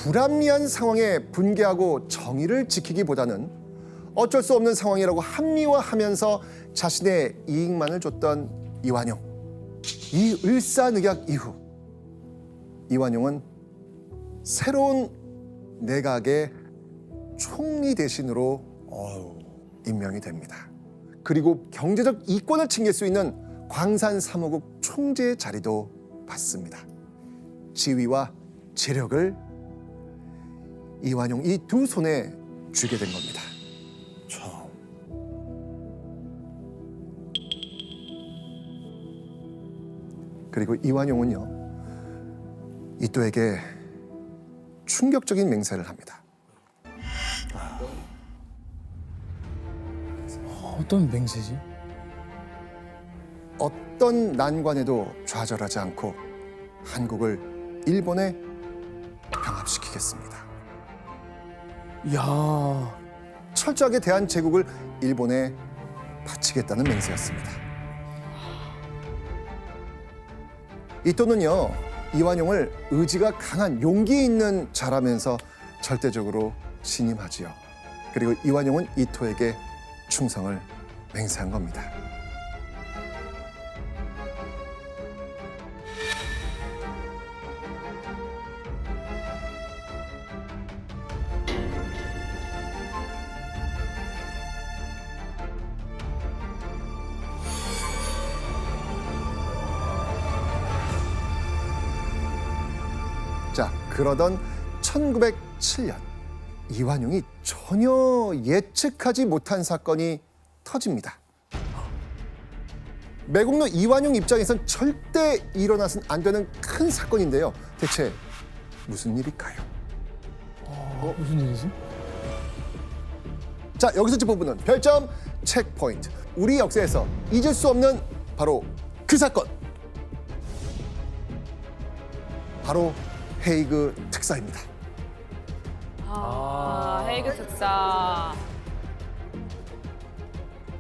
불합리한 상황에 분개하고 정의를 지키기보다는 어쩔 수 없는 상황이라고 합리화하면서 자신의 이익만을 줬던 이완용. 이 을사늑약 이후 이완용은 새로운 내각의 총리 대신으로 임명이 됩니다. 그리고 경제적 이권을 챙길 수 있는 광산사무국 총재 자리도 받습니다. 지위와 재력을 이완용 이 두 손에 쥐게 된 겁니다. 그리고 이완용은요, 이또에게 충격적인 맹세를 합니다. 어떤 맹세지? 어떤 난관에도 좌절하지 않고 한국을 일본에 병합시키겠습니다. 이야, 철저하게 대한제국을 일본에 바치겠다는 맹세였습니다. 이또는요, 이완용을 의지가 강한 용기 있는 자라면서 절대적으로 신임하지요. 그리고 이완용은 이토에게 충성을 맹세한 겁니다. 자, 그러던 1907년 이완용이 전혀 예측하지 못한 사건이 터집니다. 매국노 이완용 입장에선 절대 일어나선 안 되는 큰 사건인데요. 대체 무슨 일일까요? 무슨 일이지? 자, 여기서 짚어보는 별점 체크포인트. 우리 역사에서 잊을 수 없는 바로 그 사건. 바로 헤이그 특사입니다. 헤이그 특사.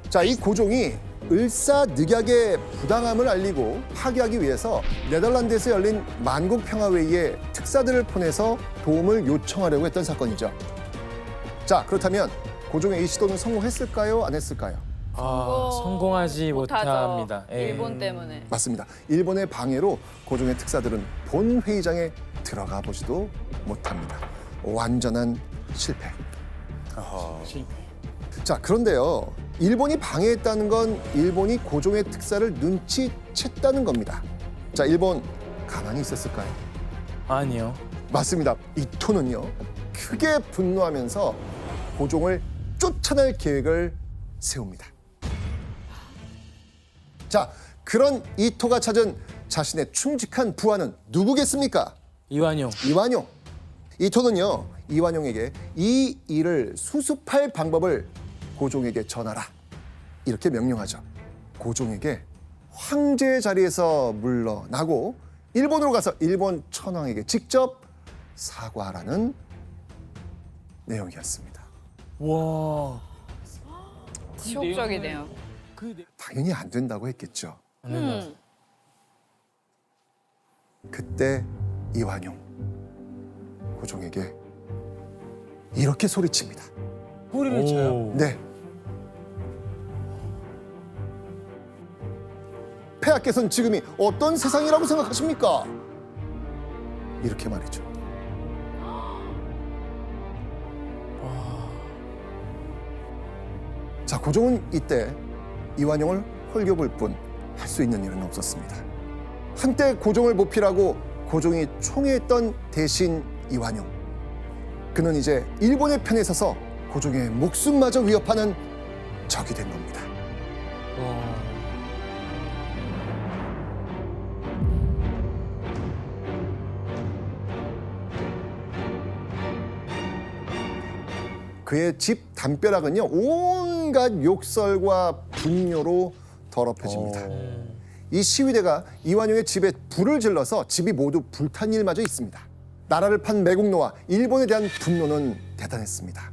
자, 이 고종이 을사늑약의 부당함을 알리고 파기하기 위해서 네덜란드에서 열린 만국평화회의에 특사들을 보내서 도움을 요청하려고 했던 사건이죠. 자, 그렇다면 고종의 이 시도는 성공했을까요? 안 했을까요? 성공하지 못하죠. 못합니다. 예. 일본 때문에. 맞습니다. 일본의 방해로 고종의 특사들은 본 회의장에 들어가 보지도 못합니다. 완전한 실패. 자, 그런데요, 일본이 방해했다는 건 일본이 고종의 특사를 눈치챘다는 겁니다. 자, 일본 가만히 있었을까요? 아니요. 맞습니다. 이토는요, 크게 분노하면서 고종을 쫓아낼 계획을 세웁니다. 자, 그런 이토가 찾은 자신의 충직한 부하는 누구겠습니까? 이완용. 이완용. 이토는요, 이완용에게 이 일을 수습할 방법을 고종에게 전하라, 이렇게 명령하죠. 고종에게 황제의 자리에서 물러나고 일본으로 가서 일본 천황에게 직접 사과하라는 내용이었습니다. 와. 치욕적이네요. 당연히 안 된다고 했겠죠. 음. 그때 이완용 고종에게 이렇게 소리칩니다. 소리를 쳐요? 네. 폐하께서는 지금이 어떤 세상이라고 생각하십니까? 이렇게 말이죠. 자, 고종은 이때 이완용을 홀겨볼 뿐 할 수 있는 일은 없었습니다. 한때 고종을 보필하고 고종이 총애했던 대신 이완용. 그는 이제 일본의 편에 서서 고종의 목숨마저 위협하는 적이 된 겁니다. 그의 집 담벼락은요, 온갖 욕설과 분뇨로 더럽혀집니다. 이 시위대가 이완용의 집에 불을 질러서 집이 모두 불탄 일마저 있습니다. 나라를 판 매국노와 일본에 대한 분노는 대단했습니다.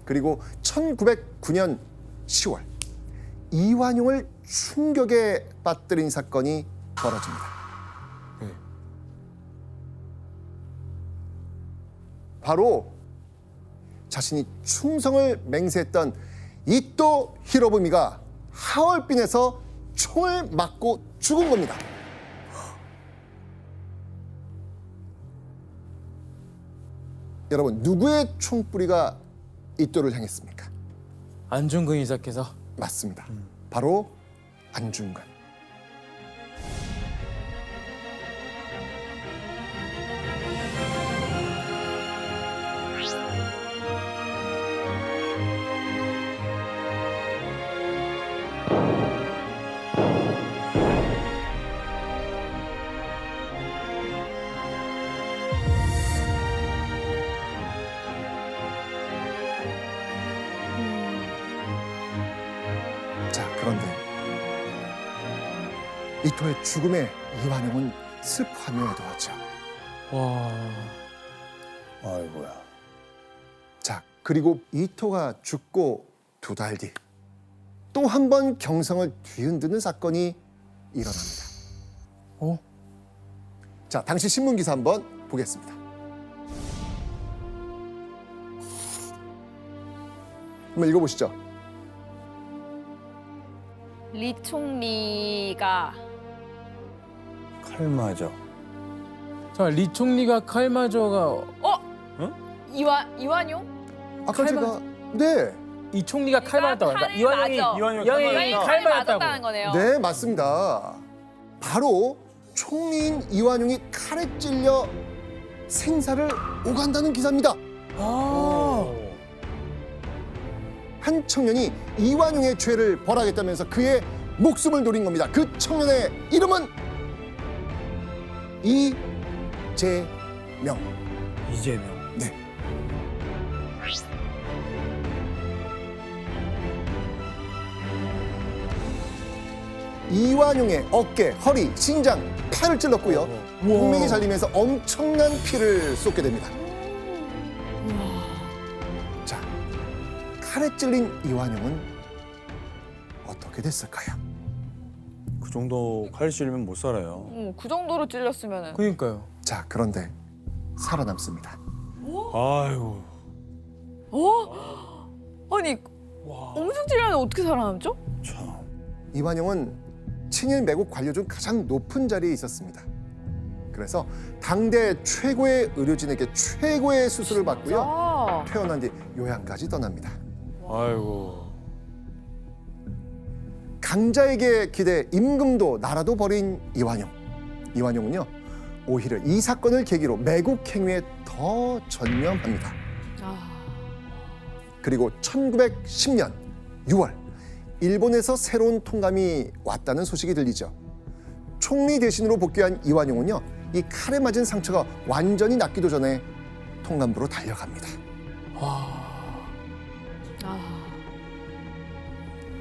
그리고 1909년 10월 이완용을 충격에 빠뜨린 사건이 벌어집니다. 바로 자신이 충성을 맹세했던 이토 히로부미가 하얼빈에서 총을 맞고 죽은 겁니다. 여러분, 누구의 총뿌리가 이토를 향했습니까? 안중근 이사께서. 맞습니다. 바로 안중근. 자, 그런데 이토의 죽음에 이완용은 슬퍼하며 애도하죠. 와. 아이고야. 자, 그리고 이토가 죽고 2달 뒤 또 한 번 경성을 뒤흔드는 사건이 일어납니다. 어? 자, 당시 신문 기사 한번 보겠습니다. 한번 읽어보시죠. 리 총리가 칼 맞아. 자, 리 총리가 칼 맞아가 이완용? 아까 칼 제가 네, 이 총리가 칼 맞았다고 칼을 그러니까 이완용이 맞아. 이완용이 칼 칼을 맞았다고. 맞았다는 거네요. 네, 맞습니다. 바로 총리인 이완용이 칼에 찔려 생사를 오간다는 기사입니다. 아. 한 청년이 이완용의 죄를 벌하겠다면서 그의 목숨을 노린 겁니다. 그 청년의 이름은 이재명. 이재명. 네. 이완용의 어깨, 허리, 신장, 팔을 찔렀고요. 동맥이 잘리면서 엄청난 피를 쏟게 됩니다. 자, 칼에 찔린 이완용은 어떻게 됐을까요? 그 정도 칼 찔리면 못 살아요. 그 정도로 찔렸으면은. 그러니까요. 자, 그런데 살아남습니다. 아이고. 아니 엄청 찔렸는데 어떻게 살아남죠? 참. 이완용은 친일 매국 관료 중 가장 높은 자리에 있었습니다. 그래서 당대 최고의 의료진에게 최고의 수술을 받고요. 아, 퇴원한 뒤 요양까지 떠납니다. 아이고. 강자에게 기대 임금도 나라도 버린 이완용. 이완용은요, 오히려 이 사건을 계기로 매국 행위에 더 전념합니다. 그리고 1910년 6월 일본에서 새로운 통감이 왔다는 소식이 들리죠. 총리 대신으로 복귀한 이완용은요, 이 칼에 맞은 상처가 완전히 낫기도 전에 통감부로 달려갑니다.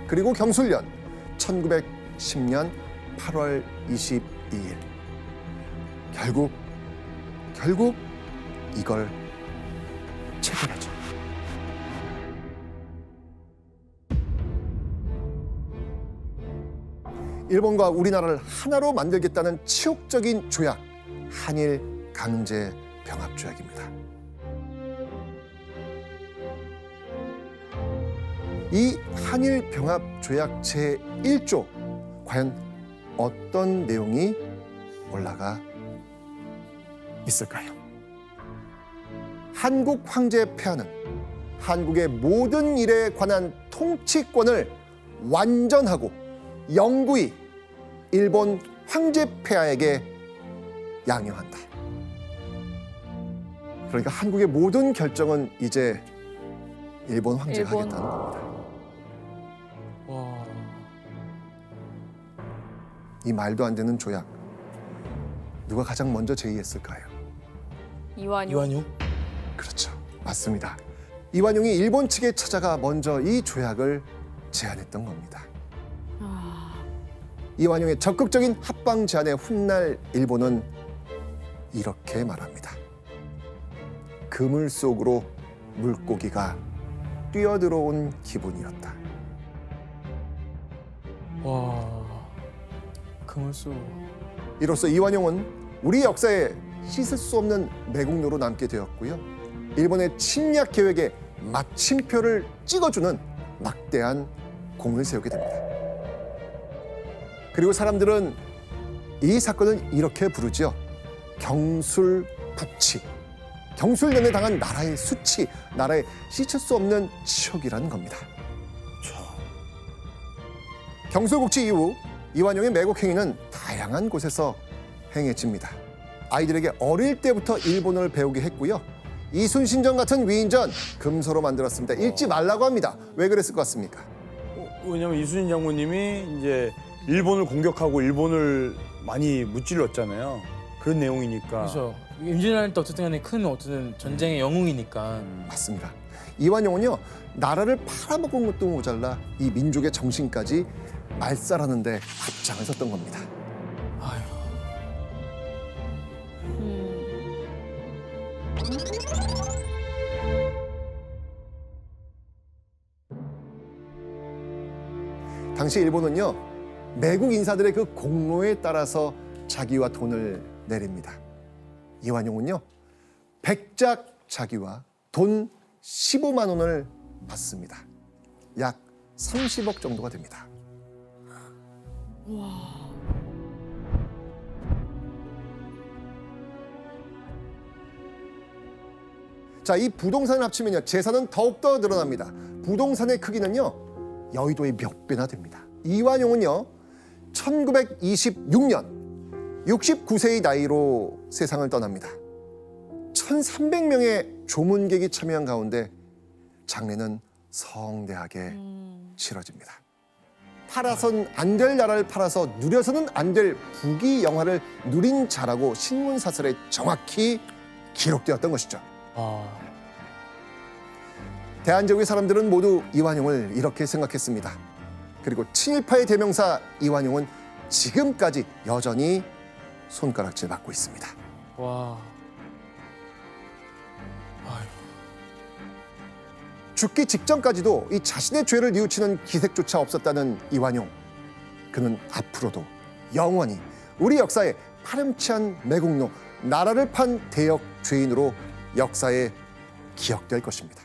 그리고 경술년 1910년 8월 22일 결국 이걸 체결하죠. 일본과 우리나라를 하나로 만들겠다는 치욕적인 조약, 한일 강제 병합 조약입니다. 이 한일 병합 조약 제1조, 과연 어떤 내용이 올라가 있을까요? 한국 황제 폐하는 한국의 모든 일에 관한 통치권을 완전하고 영구히 일본 황제 폐하에게 양요한다. 그러니까 한국의 모든 결정은 이제 일본 황제가 하겠다는 겁니다. 와. 이 말도 안 되는 조약, 누가 가장 먼저 제의했을까요? 이완용? 그렇죠, 맞습니다. 이완용이 일본 측에 찾아가 먼저 이 조약을 제안했던 겁니다. 이완용의 적극적인 합방 제안에 훗날 일본은 이렇게 말합니다. 그물 속으로 물고기가 뛰어들어온 기분이었다. 와. 그물소. 이로써 이완용은 우리 역사에 씻을 수 없는 매국노로 남게 되었고요. 일본의 침략 계획에 마침표를 찍어주는 막대한 공을 세우게 됩니다. 그리고 사람들은 이 사건을 이렇게 부르죠. 경술국치. 경술련에 당한 나라의 수치, 나라의 씻을 수 없는 치욕이라는 겁니다. 경술국치 이후 이완용의 매국 행위는 다양한 곳에서 행해집니다. 아이들에게 어릴 때부터 일본어를 배우게 했고요. 이순신전 같은 위인전 금서로 만들었습니다. 읽지 말라고 합니다. 왜 그랬을 것 같습니까? 왜냐면 이순신 장군님이 이제 일본을 공격하고 일본을 많이 무찔렀잖아요. 그런 내용이니까. 그렇죠. 임진왜란 때 어쨌든 간에 큰 어쨌든 전쟁의 영웅이니까. 맞습니다. 이완용은요, 나라를 팔아먹은 것도 모자라 이 민족의 정신까지 말살하는데 앞장을 섰던 겁니다. 아유. 당시 일본은요, 매국 인사들의 그 공로에 따라서 자기와 돈을 내립니다. 이완용은요, 백작 자기와 돈 15만 원을 받습니다. 약 30억 정도가 됩니다. 자, 이 부동산을 합치면요, 재산은 더욱더 늘어납니다. 부동산의 크기는요, 여의도의 몇 배나 됩니다. 이완용은요, 1926년 69세의 나이로 세상을 떠납니다. 1,300명의 조문객이 참여한 가운데 장례는 성대하게 치러집니다. 팔아선 안 될 나라를 팔아서 누려서는 안 될 부귀 영화를 누린 자라고 신문사설에 정확히 기록되었던 것이죠. 아. 대한제국의 사람들은 모두 이완용을 이렇게 생각했습니다. 그리고 친일파의 대명사 이완용은 지금까지 여전히 손가락질 받고 있습니다. 와. 아유. 죽기 직전까지도 이 자신의 죄를 뉘우치는 기색조차 없었다는 이완용. 그는 앞으로도 영원히 우리 역사의 파렴치한 매국노, 나라를 판 대역 죄인으로 역사에 기억될 것입니다.